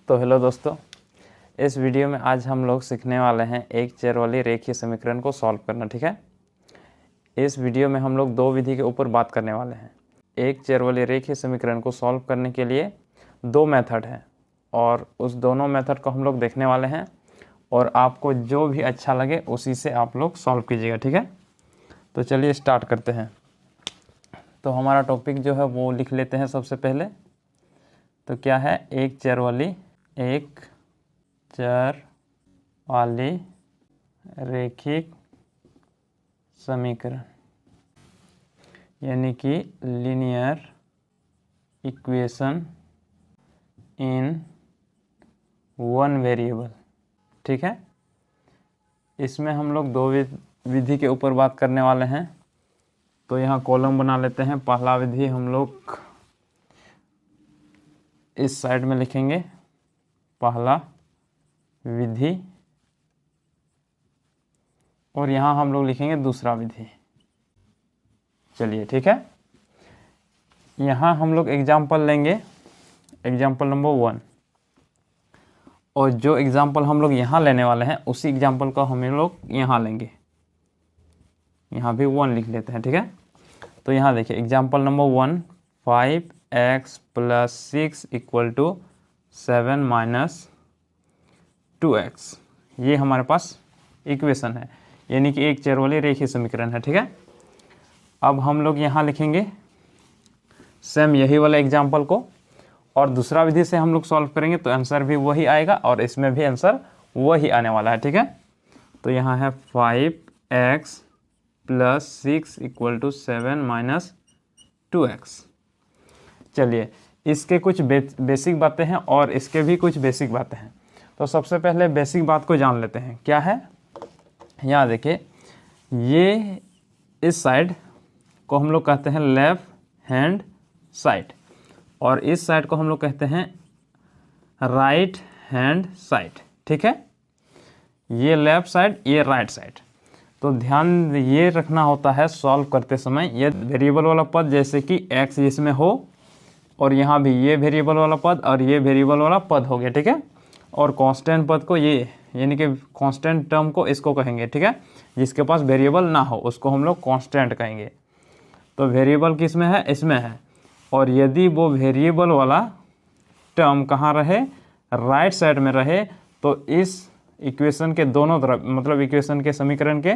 तो हेलो दोस्तों, इस वीडियो में आज हम लोग सीखने वाले हैं एक चर वाली रेखीय समीकरण को सॉल्व करना। ठीक है, इस वीडियो में हम लोग दो विधि के ऊपर बात करने वाले हैं। एक चर वाली रेखीय समीकरण को सॉल्व करने के लिए दो मेथड हैं और उस दोनों मेथड को हम लोग देखने वाले हैं और आपको जो भी अच्छा लगे उसी से आप लोग सॉल्व कीजिएगा। ठीक है, तो चलिए स्टार्ट करते हैं। तो हमारा टॉपिक जो है वो लिख लेते हैं सबसे पहले। तो क्या है, एक चर वाली रेखिक समीकरण, यानी कि linear equation in one variable. ठीक है, इसमें हम लोग दो विधि के ऊपर बात करने वाले हैं। तो यहाँ कॉलम बना लेते हैं। पहला विधि हम लोग इस साइड में लिखेंगे, पहला विधि, और यहाँ हम लोग लिखेंगे दूसरा विधि। चलिए ठीक है, यहाँ हम लोग एग्जाम्पल लेंगे, एग्जाम्पल नंबर 1, और जो एग्जाम्पल हम लोग यहाँ लेने वाले हैं उसी एग्जाम्पल को हम लोग यहाँ लेंगे। यहाँ भी 1 लिख लेते हैं। ठीक है, तो यहाँ देखिए एग्जाम्पल नंबर 1, 5x + 6 = 7 - 2x। ये हमारे पास इक्वेशन है, यानी कि एक चर वाली रेखीय समीकरण है। ठीक है, अब हम लोग यहाँ लिखेंगे सेम यही वाला एग्जाम्पल को, और दूसरा विधि से हम लोग सॉल्व करेंगे तो आंसर भी वही आएगा और इसमें भी आंसर वही आने वाला है। ठीक है, तो यहाँ है 5x + 6 = 7 - 2x। चलिए, इसके कुछ बेसिक बातें हैं और इसके भी कुछ बेसिक बातें हैं। तो सबसे पहले बेसिक बात को जान लेते हैं। क्या है, यहाँ देखिए, ये इस साइड को हम लोग कहते हैं लेफ्ट हैंड साइड और इस साइड को हम लोग कहते हैं राइट हैंड साइड। ठीक है, ये लेफ्ट साइड, ये राइट साइड। तो ध्यान ये रखना होता है सॉल्व करते समय, ये वेरिएबल वाला पद जैसे कि x इसमें हो, और यहाँ भी ये वेरिएबल वाला पद और ये वेरिएबल वाला पद हो गया। ठीक है, और कांस्टेंट पद को ये, यानी कि कांस्टेंट टर्म को इसको कहेंगे। ठीक है, जिसके पास वेरिएबल ना हो उसको हम लोग कांस्टेंट कहेंगे। तो वेरिएबल किस में है, इसमें है, और यदि वो वेरिएबल वाला टर्म कहाँ रहे, राइट साइड में रहे, तो इस इक्वेशन के दोनों तरफ, मतलब इक्वेशन के समीकरण के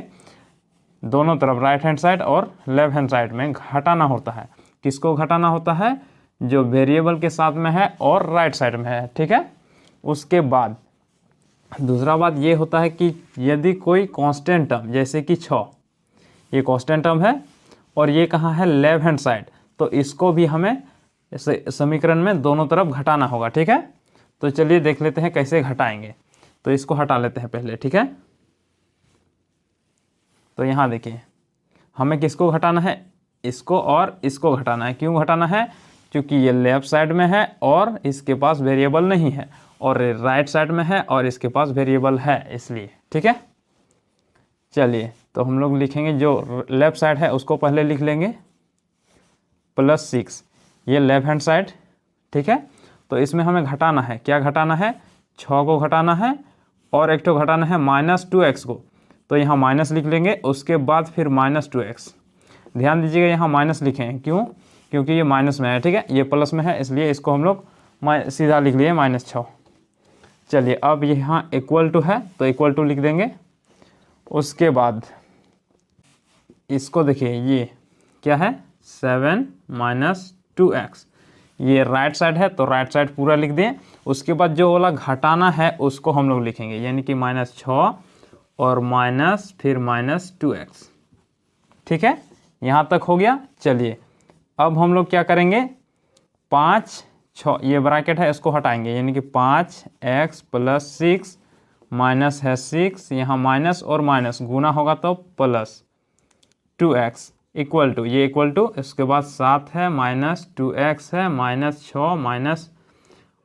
दोनों तरफ राइट हैंड साइड और लेफ्ट हैंड साइड में घटाना होता है। किसको घटाना होता है, जो वेरिएबल के साथ में है और राइट साइड में है। ठीक है, उसके बाद दूसरा बात ये होता है कि यदि कोई कांस्टेंट टर्म जैसे कि 6, ये कांस्टेंट टर्म है और ये कहाँ है, लेफ्ट हैंड साइड, तो इसको भी हमें समीकरण में दोनों तरफ घटाना होगा। ठीक है, तो चलिए देख लेते हैं कैसे घटाएंगे। तो इसको हटा लेते हैं पहले। ठीक है, तो यहाँ देखिए हमें किसको घटाना है, इसको और इसको घटाना है। क्यों घटाना है, क्योंकि ये लेफ्ट साइड में है और इसके पास वेरिएबल नहीं है, और राइट साइड में है और इसके पास वेरिएबल है, इसलिए। ठीक है, चलिए तो हम लोग लिखेंगे, जो लेफ्ट साइड है उसको पहले लिख लेंगे, +6, ये लेफ्ट हैंड साइड। ठीक है, तो इसमें हमें घटाना है, क्या घटाना है, 6 को घटाना है और एक तो घटाना है -2x को। तो यहाँ माइनस लिख लेंगे, उसके बाद फिर -2x। ध्यान दीजिएगा यहाँ माइनस लिखे हैं, क्यों, क्योंकि ये माइनस में है। ठीक है, ये प्लस में है, इसलिए इसको हम लोग सीधा लिख लिए -6। चलिए, अब यहाँ इक्वल टू है तो इक्वल टू लिख देंगे। उसके बाद इसको देखिए, ये क्या है, 7 - 2x। ये राइट साइड है तो राइट साइड पूरा लिख दें। उसके बाद जो वाला घटाना है उसको हम लोग लिखेंगे, यानी कि -6 और फिर -2x। ठीक है, यहाँ तक हो गया। चलिए, अब हम लोग क्या करेंगे, 5, 6, ये ब्रैकेट है इसको हटाएंगे, यानी कि 5x + 6 माइनस है 6, यहाँ माइनस और माइनस गुना होगा तो +2x इक्वल टू, ये इक्वल टू, इसके बाद 7 है, -2x है, -6 माइनस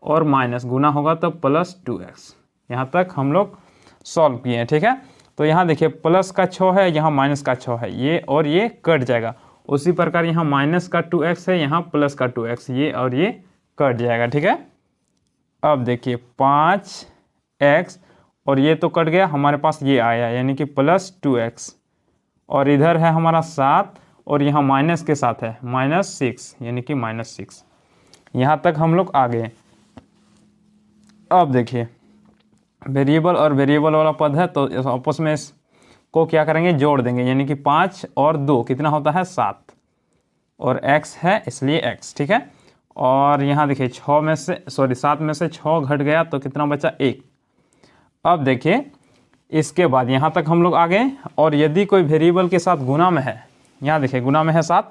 और माइनस गुना होगा तो +2x। यहाँ तक हम लोग सॉल्व किए हैं। ठीक है, तो यहाँ देखिए प्लस का 6 है, यहाँ माइनस का 6 है, ये और ये कट जाएगा। उसी प्रकार यहाँ माइनस का 2x है, यहाँ प्लस का 2x, ये और ये कट जाएगा। ठीक है, अब देखिए 5x और ये तो कट गया, हमारे पास ये आया यानी कि +2x, और इधर है हमारा 7 और यहाँ माइनस के साथ है -6 यानी कि -6। यहाँ तक हम लोग आ गए। अब देखिए वेरिएबल और वेरिएबल वाला पद है तो आपस में इसको क्या करेंगे, जोड़ देंगे, यानी कि 5 और 2 कितना होता है 7, और x है इसलिए x, ठीक है। और यहाँ देखिए 7 में से 6 घट गया तो कितना बचा 1। अब देखिए इसके बाद यहाँ तक हम लोग आ गए, और यदि कोई वेरिएबल के साथ गुना में है, यहाँ देखिए गुना में है 7,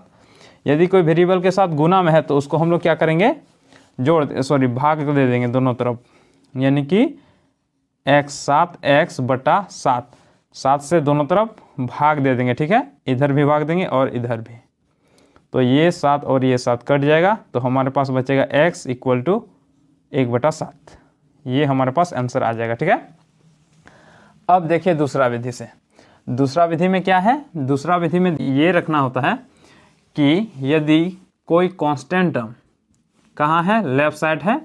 यदि कोई वेरिएबल के साथ गुना में है तो उसको हम लोग क्या करेंगे, भाग दे देंगे दोनों तरफ, यानी कि x बटा 7 से दोनों तरफ भाग दे देंगे, ठीक है। इधर भी भाग देंगे और इधर भी, तो ये 7 और ये 7 कट जाएगा, तो हमारे पास बचेगा x = 1/7। ये हमारे पास आंसर आ जाएगा, ठीक है। अब देखिए दूसरा विधि से, दूसरा विधि में क्या है, दूसरा विधि में ये रखना होता है कि यदि कोई कांस्टेंट टर्म कहाँ है, लेफ्ट साइड है,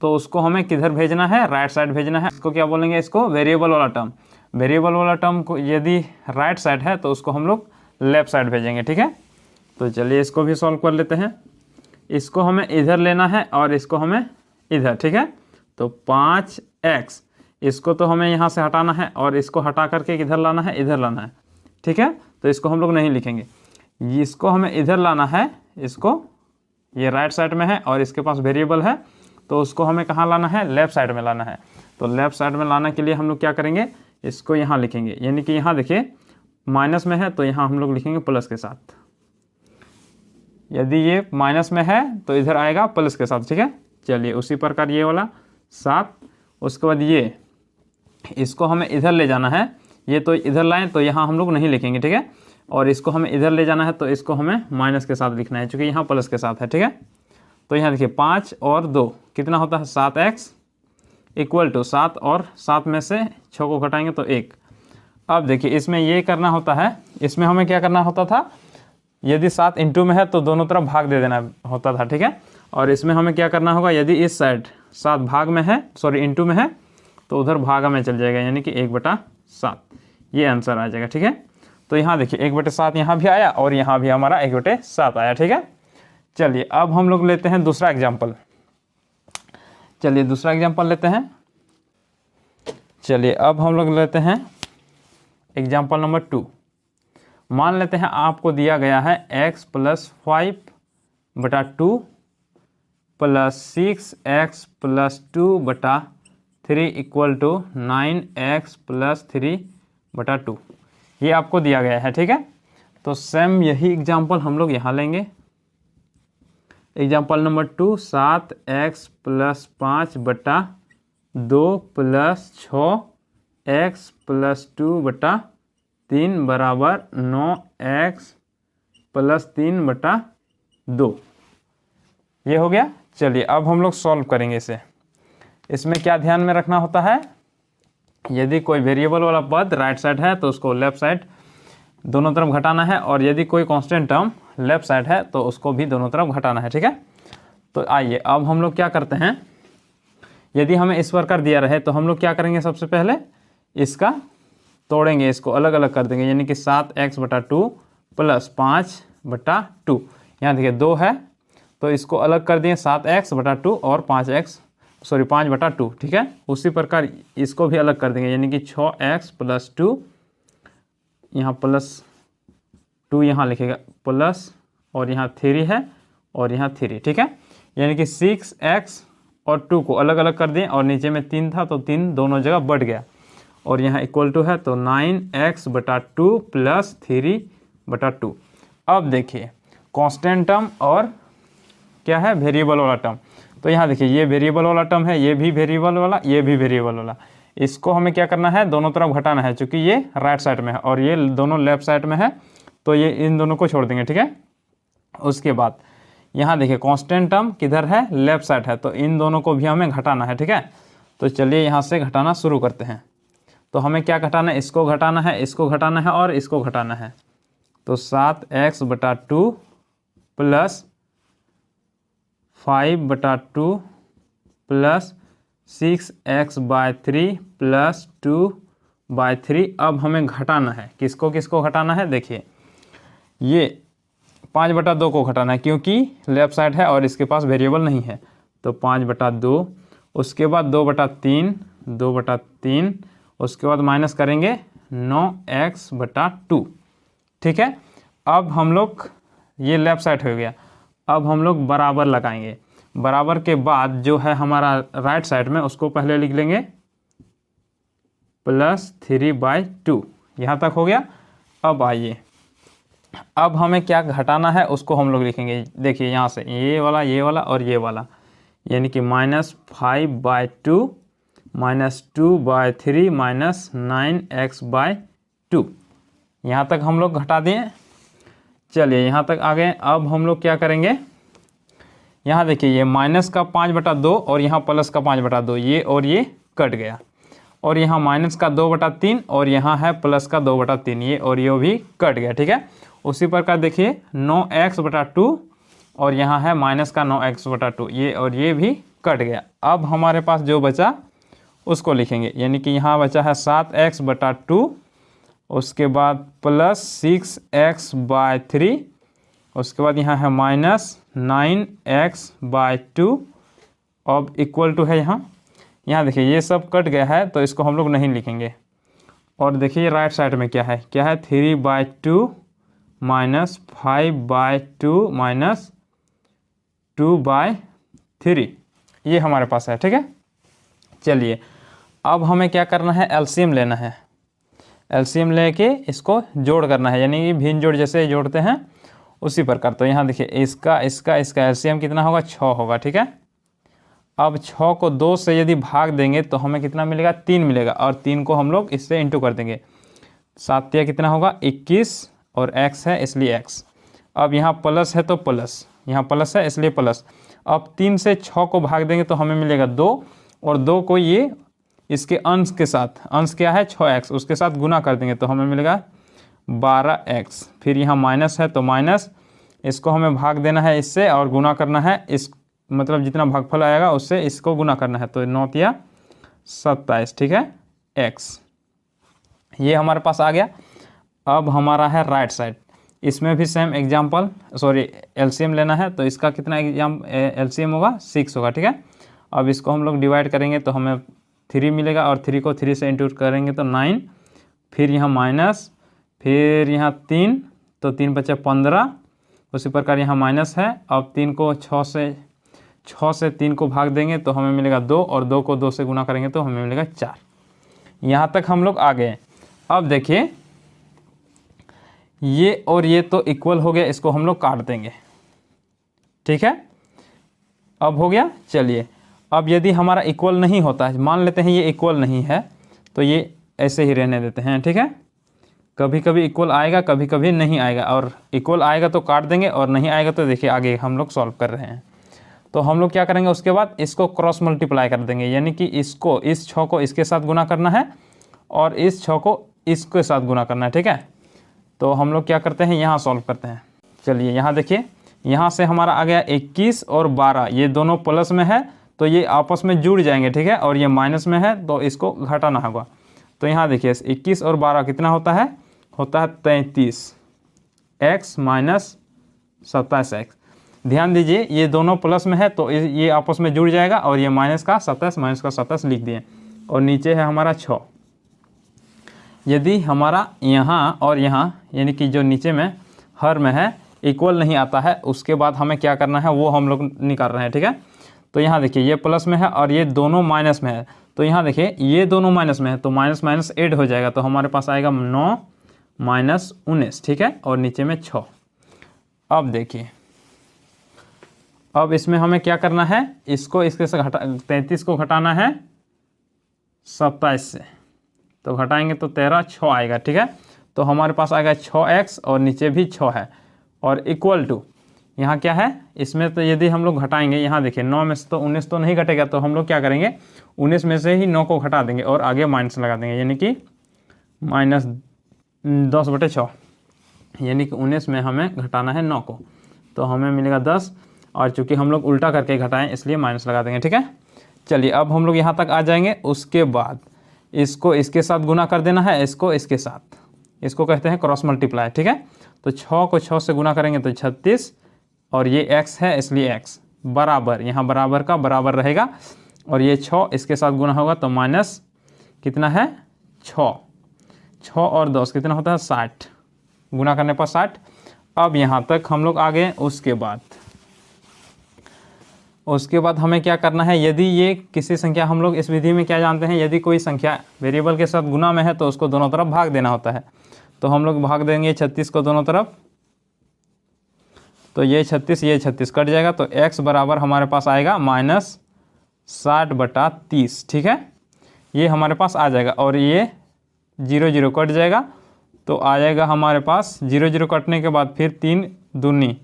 तो उसको हमें किधर भेजना है, राइट साइड भेजना है। इसको क्या बोलेंगे, इसको वेरिएबल वाला टर्म। वेरिएबल वाला टर्म को यदि राइट साइड है तो उसको हम लोग लेफ्ट साइड भेजेंगे, ठीक है। तो चलिए इसको भी सॉल्व कर लेते हैं। इसको हमें इधर लेना है और इसको हमें इधर, ठीक है। तो 5x इसको तो हमें यहाँ से हटाना है और इसको हटा करके किधर लाना है, इधर लाना है, ठीक है। तो इसको हम लोग नहीं लिखेंगे, इसको हमें इधर लाना है, इसको ये राइट साइड में है और इसके पास वेरिएबल है, तो उसको हमें कहाँ लाना है, लेफ्ट साइड में लाना है। तो लेफ्ट साइड में लाने के लिए हम लोग क्या करेंगे, इसको यहाँ लिखेंगे, यानी कि यहाँ देखिए माइनस में है तो यहाँ हम लोग लिखेंगे प्लस के साथ। यदि ये माइनस में है तो इधर आएगा प्लस के साथ, ठीक है। चलिए उसी प्रकार ये वाला 7, उसके बाद ये, इसको हमें इधर ले जाना है, ये तो इधर लाएं तो यहाँ हम लोग नहीं लिखेंगे, ठीक है। और इसको हमें इधर ले जाना है तो इसको हमें माइनस के साथ लिखना है, चूँकि यहाँ प्लस के साथ है, ठीक है। तो यहाँ देखिए 5 और 2 कितना होता है 7x = 7, और 7 में से 6 को घटाएंगे तो 1। अब देखिए इसमें ये करना होता है, इसमें हमें क्या करना होता था, यदि 7 इंटू में है तो दोनों तरफ भाग दे देना होता था, ठीक है। और इसमें हमें क्या करना होगा, यदि इस साइड 7 भाग में है, इंटू में है, तो उधर भागा में चल जाएगा, यानी कि 1/7, ये आंसर आ जाएगा, ठीक है। तो यहाँ देखिए 1/7 यहाँ भी आया और यहाँ भी हमारा 1/7 आया, ठीक है। चलिए अब हम लोग लेते हैं दूसरा एग्जाम्पल। चलिए दूसरा एग्जाम्पल लेते हैं। चलिए अब हम लोग लेते हैं एग्जाम्पल नंबर 2। मान लेते हैं आपको दिया गया है x + 5/2 + 6x + 2/3 = 9x + 3/2, ये आपको दिया गया है, ठीक है। तो सेम यही एग्जाम्पल हम लोग यहाँ लेंगे। Example number 2, 7x + 5/2 + 6x + 2/3 = 9x + 3/2, ये हो गया। चलिए अब हम लोग सॉल्व करेंगे इसे। इसमें क्या ध्यान में रखना होता है, यदि कोई वेरिएबल वाला पद राइट साइड है तो उसको लेफ्ट साइड दोनों तरफ घटाना है, और यदि कोई कांस्टेंट टर्म लेफ्ट साइड है तो उसको भी दोनों तरफ घटाना है, ठीक है। तो आइए अब हम लोग क्या करते हैं, यदि हमें इस प्रकार दिया रहे तो हम लोग क्या करेंगे, सबसे पहले इसका तोड़ेंगे, इसको अलग अलग कर देंगे, यानी कि 7x/2 + 5/2, यहाँ देखिए 2 है तो इसको अलग कर दिए 7x/2 और 5/2, ठीक है। उसी प्रकार इसको भी अलग कर देंगे, यानी कि 6x + 2, यहाँ +2 यहाँ लिखेगा प्लस, और यहाँ 3 है और यहाँ 3, ठीक है। यानी कि 6x और 2 को अलग अलग कर दें, और नीचे में 3 था तो 3 दोनों जगह बढ़ गया, और यहाँ = है तो 9x/2 + 3/2। अब देखिए कांस्टेंट टर्म और क्या है, वेरिएबल वाला टर्म। तो यहाँ देखिए ये वेरिएबल वाला टर्म है, ये भी वेरिएबल वाला, ये भी वेरिएबल वाला। इसको हमें क्या करना है, दोनों तरफ घटाना है, क्योंकि ये राइट साइड में है और ये दोनों लेफ्ट साइड में है, तो ये इन दोनों को छोड़ देंगे, ठीक है। उसके बाद यहाँ देखिए कांस्टेंट टर्म किधर है, लेफ्ट साइड है, तो इन दोनों को भी हमें घटाना है, ठीक है। तो चलिए यहाँ से घटाना शुरू करते हैं। तो हमें क्या घटाना है, इसको घटाना है, इसको घटाना है और इसको घटाना है। तो 7x/2 + 5/2 प्लस 6x/3 प्लस 2/3। अब हमें घटाना है, किसको किसको घटाना है, देखिए ये 5/2 को घटाना है क्योंकि लेफ्ट साइड है और इसके पास वेरिएबल नहीं है, तो 5/2, उसके बाद 2/3, 2/3, उसके बाद माइनस करेंगे 9x/2। ठीक है, अब हम लोग ये लेफ्ट साइड हो गया, अब हम लोग बराबर लगाएंगे। बराबर के बाद जो है हमारा राइट साइड में उसको पहले लिख लेंगे प्लस 3/2। यहाँ तक हो गया। अब आइए, अब हमें क्या घटाना है उसको हम लोग लिखेंगे। देखिए यहाँ से ये वाला और ये वाला, यानी कि -5/2 -2/3 -9x/2। यहाँ तक हम लोग घटा दें। चलिए यहाँ तक आ गए। अब हम लोग क्या करेंगे, यहाँ देखिए ये माइनस का 5/2 और यहाँ प्लस का 5/2, ये और ये कट गया, और यहाँ माइनस का 2/3 और यहाँ है प्लस का 2/3, ये और ये भी कट गया। ठीक है, उसी प्रकार देखिए 9x/2 और यहाँ है माइनस का 9x/2, ये और ये भी कट गया। अब हमारे पास जो बचा उसको लिखेंगे, यानी कि यहाँ बचा है 7x/2, उसके बाद प्लस 6x/3, उसके बाद यहाँ है माइनस 9x/2। अब इक्वल टू है यहाँ देखिए ये सब कट गया है तो इसको हम लोग नहीं लिखेंगे। और देखिए राइट साइड में क्या है 3/2 -5/2 -2/3, ये हमारे पास है। ठीक है, चलिए अब हमें क्या करना है, एलसीएम लेना है। एलसीएम लेके इसको जोड़ करना है, यानी कि भिन्न जोड़ जैसे जोड़ते हैं उसी प्रकार। तो यहाँ देखिए इसका एलसीएम कितना होगा, 6 होगा। ठीक है, अब 6 को 2 से यदि भाग देंगे तो हमें कितना मिलेगा, 3 मिलेगा, और 3 को हम लोग इससे इंटू कर देंगे। 7 कितना होगा 21, और x है इसलिए x। अब यहाँ प्लस है तो प्लस, यहाँ प्लस है इसलिए प्लस। अब 3 से 6 को भाग देंगे तो हमें मिलेगा 2, और 2 को ये इसके अंश के साथ, अंश क्या है 6x, उसके साथ गुना कर देंगे तो हमें मिलेगा 12x। फिर यहाँ माइनस है तो माइनस, इसको हमें भाग देना है इससे और गुना करना है, इस मतलब जितना भागफल आएगा उससे इसको गुना करना है, तो 9 या 27। ठीक है, x ये हमारे पास आ गया। अब हमारा है राइट साइड, इसमें भी सेम एग्जाम्पल एलसीएम लेना है। तो इसका कितना एलसीएम होगा 6 होगा। ठीक है, अब इसको हम लोग डिवाइड करेंगे तो हमें 3 मिलेगा, और 3 को 3 से इंटू करेंगे तो 9, फिर यहाँ माइनस, फिर यहाँ 3, तो 3 बचे 15, उसी प्रकार यहाँ माइनस है। अब 3 को 6 से 3 को भाग देंगे तो हमें मिलेगा 2, और 2 को 2 से गुना करेंगे तो हमें मिलेगा 4। यहाँ तक हम लोग आ गए। अब देखिए ये और ये तो इक्वल हो गया, इसको हम लोग काट देंगे। ठीक है, अब हो गया। चलिए अब यदि हमारा इक्वल नहीं होता है, मान लेते हैं ये इक्वल नहीं है, तो ये ऐसे ही रहने देते हैं। ठीक है, कभी कभी इक्वल आएगा, कभी कभी नहीं आएगा, और इक्वल आएगा तो काट देंगे, और नहीं आएगा तो देखिए आगे हम लोग सॉल्व कर रहे हैं। तो हम लोग क्या करेंगे, उसके बाद इसको क्रॉस मल्टीप्लाई कर देंगे, यानी कि इसको, इस 6 को इसके साथ गुना करना है, और इस 6 को इसके साथ गुना करना है। ठीक है, तो हम लोग क्या करते हैं, यहाँ सॉल्व करते हैं। चलिए यहाँ देखिए, यहाँ से हमारा आ गया 21 और 12, ये दोनों प्लस में है तो ये आपस में जुड़ जाएंगे। ठीक है, और ये माइनस में है तो इसको घटाना होगा। तो यहाँ देखिए 21 और 12 कितना होता है 33x - 27x। ध्यान दीजिए ये दोनों प्लस में है तो ये आपस में जुड़ जाएगा, और ये माइनस का 27 लिख दिए, और नीचे है हमारा 6। यदि हमारा यहाँ और यहाँ, यानी कि जो नीचे में हर में है, इक्वल नहीं आता है, उसके बाद हमें क्या करना है वो हम लोग निकाल रहे हैं। ठीक है, तो यहाँ देखिए ये प्लस में है और ये दोनों माइनस में है, तो यहाँ देखिए ये दोनों माइनस में है तो माइनस माइनस ऐड हो जाएगा, तो हमारे पास आएगा 9 - 19। ठीक है, और नीचे में 6। अब देखिए, अब इसमें हमें क्या करना है, इसको इसके से 33 को घटाना है 27 से, तो घटाएंगे तो 13, 6 आएगा। ठीक है, तो हमारे पास आएगा 6x, और नीचे भी 6 है, और इक्वल टू यहाँ क्या है, इसमें तो यदि हम लोग घटाएंगे, यहाँ देखिए 9 में से तो 19 तो नहीं घटेगा, तो हम लोग क्या करेंगे 19 में से ही 9 को घटा देंगे और आगे माइनस लगा देंगे, यानी कि -10/6, यानी कि 19 में हमें घटाना है 9 को, तो हमें मिलेगा 10, और चूंकि हम लोग उल्टा करके घटाएं इसलिए माइनस लगा देंगे। ठीक है, चलिए अब हम लोग यहाँ तक आ जाएंगे। उसके बाद इसको इसके साथ गुना कर देना है, इसको इसके साथ, इसको कहते हैं क्रॉस मल्टीप्लाई, ठीक है। तो 6 को 6 से गुना करेंगे तो 36, और ये x है इसलिए x बराबर, यहाँ बराबर का बराबर रहेगा, और ये 6 इसके साथ गुना होगा तो माइनस कितना है 6, 6 और 10 कितना होता है 60, गुना करने पर 60। अब यहाँ तक हम लोग आ गए। उसके बाद हमें क्या करना है, यदि ये किसी संख्या, हम लोग इस विधि में क्या जानते हैं, यदि कोई संख्या वेरिएबल के साथ गुना में है तो उसको दोनों तरफ भाग देना होता है। तो हम लोग भाग देंगे 36 को दोनों तरफ, तो ये 36 कट जाएगा, तो x बराबर हमारे पास आएगा -60/30, ठीक है, ये हमारे पास आ जाएगा। और ये 0 0 कट जाएगा, तो आ जाएगा हमारे पास 0 0 कटने के बाद फिर 3 दूनी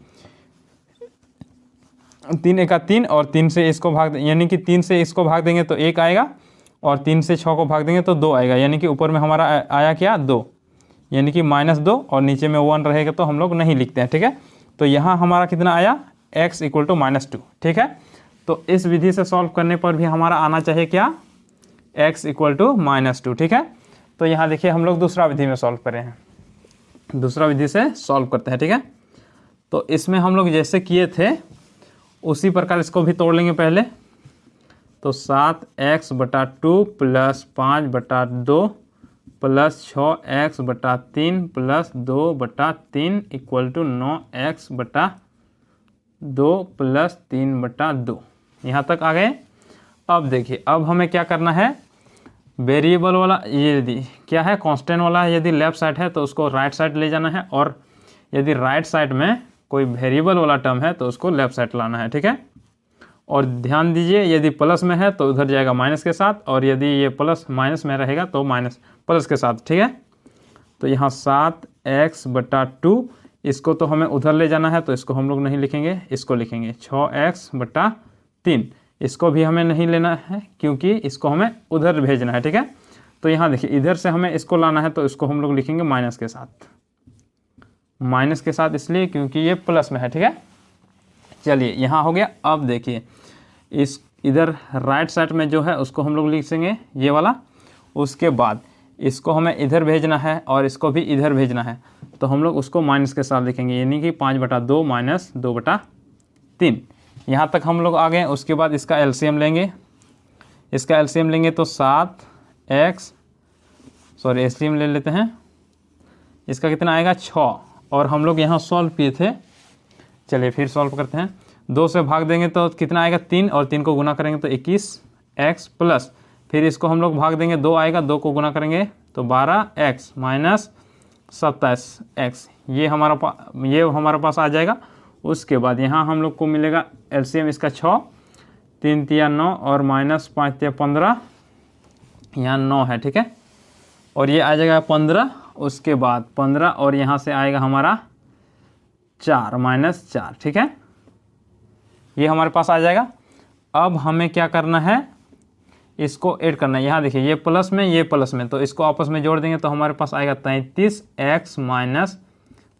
3 एका 3, और 3 से इसको भाग, यानी कि 3 से इसको भाग देंगे तो 1 आएगा, और 3 से 6 को भाग देंगे तो 2 आएगा, यानी कि ऊपर में हमारा आया क्या 2, यानी कि -2, और नीचे में 1 रहेगा तो हम लोग नहीं लिखते हैं, ठीक है। तो यहाँ हमारा कितना आया x = -2, ठीक है। तो इस विधि से सॉल्व करने पर भी हमारा आना चाहिए क्या x = -2, ठीक है। तो यहाँ देखिए हम लोग दूसरा विधि में सॉल्व कर रहे हैं, दूसरा विधि से सॉल्व करते हैं, ठीक है। तो इसमें हम लोग जैसे किए थे उसी प्रकार इसको भी तोड़ लेंगे पहले। तो 7x/2 + 5/2 + 6x/3 + 2/3 = 9x/2 + 3/2। यहाँ तक आ गए। अब देखिए अब हमें क्या करना है, वेरिएबल वाला ये यदि क्या है कांस्टेंट वाला है, यदि लेफ्ट साइड है तो उसको राइट साइड ले जाना है, और यदि राइट साइड में कोई वेरिएबल वाला टर्म है तो उसको लेफ्ट साइड लाना है, ठीक है। और ध्यान दीजिए यदि प्लस में है तो उधर जाएगा माइनस के साथ, और यदि ये प्लस माइनस में रहेगा तो माइनस प्लस के साथ, ठीक है। तो यहाँ 7x/2, इसको तो हमें उधर ले जाना है तो इसको हम लोग नहीं लिखेंगे, इसको लिखेंगे 6x/3, इसको भी हमें नहीं लेना है क्योंकि इसको हमें उधर भेजना है, ठीक है। तो यहाँ देखिए इधर से हमें इसको लाना है तो इसको हम लोग लिखेंगे माइनस के साथ, इसलिए क्योंकि ये प्लस में है, ठीक है। चलिए यहाँ हो गया। अब देखिए इस इधर राइट साइड में जो है उसको हम लोग लिखेंगे ये वाला, उसके बाद इसको हमें इधर भेजना है और इसको भी इधर भेजना है, तो हम लोग उसको माइनस के साथ लिखेंगे, यानी कि 5/2 - 2/3। यहाँ तक हम लोग आ गए। उसके बाद इसका एलसीएम लेंगे, तो 7x, सॉरी एलसीएम ले लेते हैं, इसका कितना आएगा 6, और हम लोग यहाँ सॉल्व किए थे। चलिए फिर सॉल्व करते हैं। 2 से भाग देंगे तो कितना आएगा 3, और 3 को गुना करेंगे तो 21x, प्लस फिर इसको हम लोग भाग देंगे 2 आएगा, 2 को गुना करेंगे तो 12x - 27x, ये हमारा पास आ जाएगा। उसके बाद यहाँ हम लोग को मिलेगा एलसीएम इसका 6, 3 × 9 और -5 × 15, यहाँ 9 है, ठीक है, और ये आ जाएगा 15। उसके बाद 15 और यहाँ से आएगा हमारा 4 -4, ठीक है, ये हमारे पास आ जाएगा। अब हमें क्या करना है, इसको ऐड करना है। यहाँ देखिए ये प्लस में, ये प्लस में, तो इसको आपस में जोड़ देंगे तो हमारे पास आएगा 33x -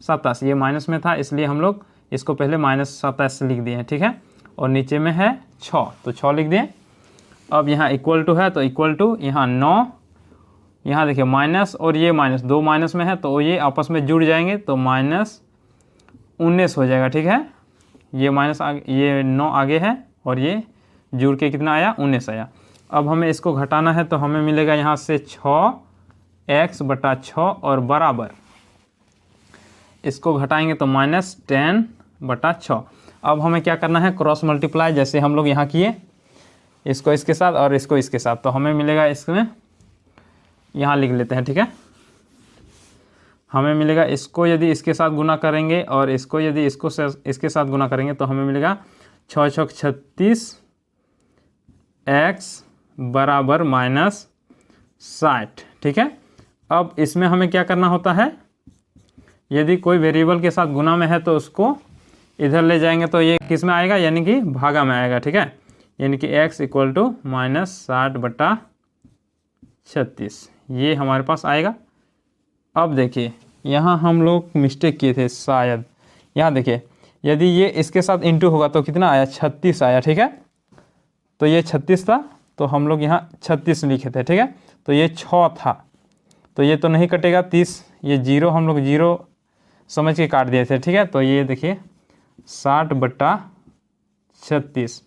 27, ये माइनस में था इसलिए हम लोग इसको पहले -27 लिख दिए हैं, ठीक है, और नीचे में है 6 तो 6 लिख दिए। अब यहाँ इक्वल टू है तो इक्वल टू यहाँ 9, यहाँ देखिए माइनस और ये माइनस, 2 माइनस में है तो ये आपस में जुड़ जाएंगे तो -19 हो जाएगा, ठीक है, ये माइनस ये 9 आगे है और ये जुड़ के कितना आया 19 आया। अब हमें इसको घटाना है तो हमें मिलेगा यहाँ से 6x/6 और बराबर, इसको घटाएंगे तो -10/6। अब हमें क्या करना है, क्रॉस मल्टीप्लाई, जैसे हम लोग यहाँ किए, इसको इसके साथ और इसको इसके साथ, तो हमें मिलेगा इसमें, यहाँ लिख लेते हैं, ठीक है, हमें मिलेगा इसको यदि इसके साथ गुना करेंगे और इसको यदि इसके साथ गुना करेंगे तो हमें मिलेगा 6 × 36 x बराबर -60, ठीक है। अब इसमें हमें क्या करना होता है, यदि कोई वेरिएबल के साथ गुना में है तो उसको इधर ले जाएंगे तो ये किस में आएगा, यानी कि भागा में आएगा, ठीक है, यानी कि x = -60/36, ये हमारे पास आएगा। अब देखिए यहाँ हम लोग मिस्टेक किए थे शायद, यहाँ देखिए यदि ये इसके साथ इंटू होगा तो कितना आया 36 आया, ठीक है, तो ये 36 था तो हम लोग यहाँ 36 लिखे थे, ठीक है। तो ये 6 था, तो ये तो नहीं कटेगा 30, ये 0 हम लोग 0 समझ के काट दिए थे, ठीक है। तो ये देखिए 60/36,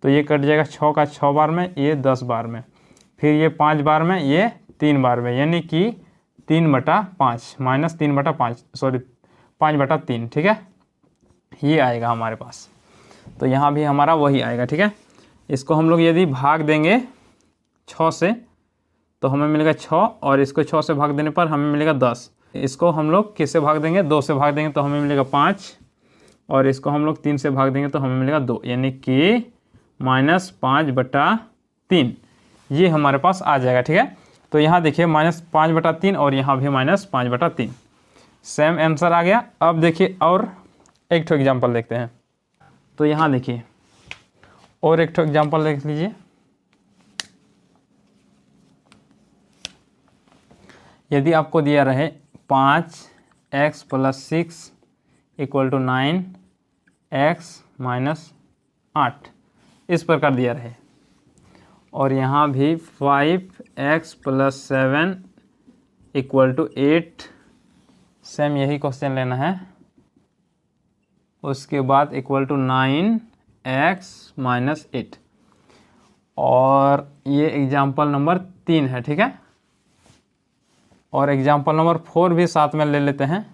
तो ये कट जाएगा 6 का 6 बार में, ये 10 बार में, फिर ये 5 बार में, ये 3 बार में, यानी कि 3/5 माइनस 3/5 सॉरी 5/3, ठीक है। ये आएगा हमारे पास, तो यहाँ भी हमारा वही आएगा, ठीक है। इसको हम लोग यदि भाग देंगे 6 से तो हमें मिलेगा 6, और इसको 6 से भाग देने पर हमें मिलेगा 10। इसको हम लोग किससे भाग देंगे, 2 से भाग देंगे तो हमें मिलेगा 5, और इसको हम लोग 3 से भाग देंगे तो हमें मिलेगा 2, यानी कि -5/3 ये हमारे पास आ जाएगा, ठीक है। तो यहाँ देखिए -5/3 और यहाँ भी -5/3, सेम आंसर आ गया। अब देखिए और एक ठो एग्जाम्पल देखते हैं। तो यहाँ देखिए और एक ठो एग्जाम्पल देख लीजिए। यदि आपको दिया रहे 5x + 6 = 9, x - 8 इस प्रकार दिया रहे, और यहाँ भी 5x + 7 = 8, सेम यही क्वेश्चन लेना है। उसके बाद = 9x - 8, और ये एग्जाम्पल नंबर 3 है, ठीक है। और एग्जाम्पल नंबर 4 भी साथ में ले लेते हैं,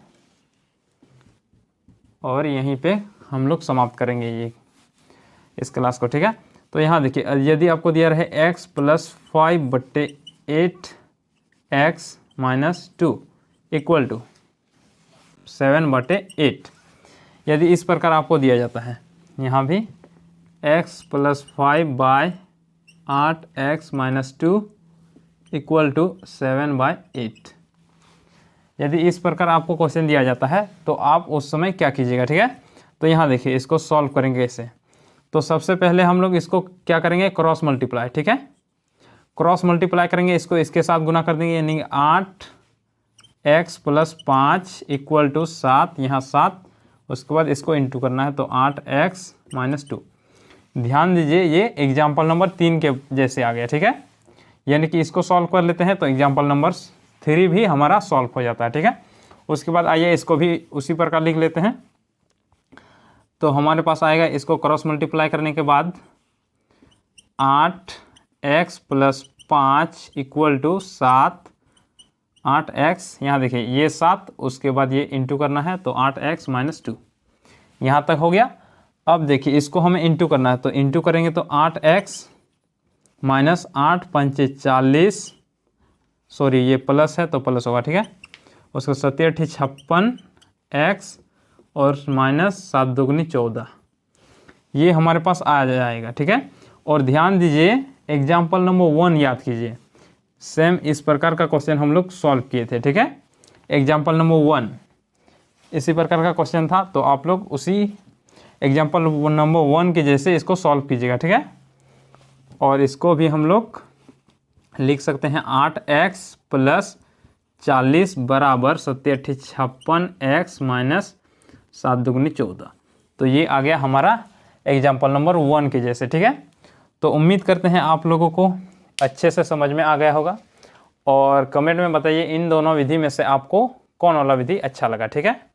और यहीं पे हम लोग समाप्त करेंगे ये इस क्लास को, ठीक है। तो यहाँ देखिए यदि आपको दिया रहे x + 5/8 x - 2 = 7/8, यदि इस प्रकार आपको दिया जाता है, यहाँ भी x + 5/8 x - 2 = 7/8, यदि इस प्रकार आपको क्वेश्चन दिया जाता है तो आप उस समय क्या कीजिएगा, ठीक है। तो यहाँ देखिए इसको सॉल्व करेंगे ऐसे। तो सबसे पहले हम लोग इसको क्या करेंगे, क्रॉस मल्टीप्लाई, ठीक है। क्रॉस मल्टीप्लाई करेंगे, इसको इसके साथ गुना कर देंगे, यानी 8x + 5 = 7, यहाँ 7, उसके बाद इसको इंटू करना है, तो 8x - 2। ध्यान दीजिए ये एग्जाम्पल नंबर 3 के जैसे आ गया, ठीक है। यानी कि इसको सॉल्व कर लेते हैं तो एग्जाम्पल नंबर 3 भी हमारा सॉल्व हो जाता है, ठीक है। उसके बाद आइए इसको भी उसी प्रकार लिख लेते हैं। तो हमारे पास आएगा, इसको क्रॉस मल्टीप्लाई करने के बाद 8x + 5 = 7, 8x, यहाँ देखिए ये 7, उसके बाद ये इंटू करना है, तो 8x - 2, यहाँ तक हो गया। अब देखिए इसको हमें इंटू करना है, तो इंटू करेंगे तो 8x - 8 × 5 = 40, सॉरी ये प्लस है तो प्लस होगा, ठीक है। उसको 7 × 8 = 56x, और -7 × 2 = 14, ये हमारे पास आ जाएगा, ठीक है। और ध्यान दीजिए एग्जाम्पल नंबर 1 याद कीजिए, सेम इस प्रकार का क्वेश्चन हम लोग सॉल्व किए थे, ठीक है। एग्जाम्पल नंबर 1 इसी प्रकार का क्वेश्चन था, तो आप लोग उसी एग्जाम्पल नंबर 1 के जैसे इसको सॉल्व कीजिएगा, ठीक है। और इसको भी हम लोग लिख सकते हैं 8x + 40 = 7 × 8 = 56x - 7 × 2 = 14। तो ये आ गया हमारा एग्जाम्पल नंबर 1 के जैसे, ठीक है। तो उम्मीद करते हैं आप लोगों को अच्छे से समझ में आ गया होगा, और कमेंट में बताइए इन दोनों विधि में से आपको कौन वाला विधि अच्छा लगा, ठीक है।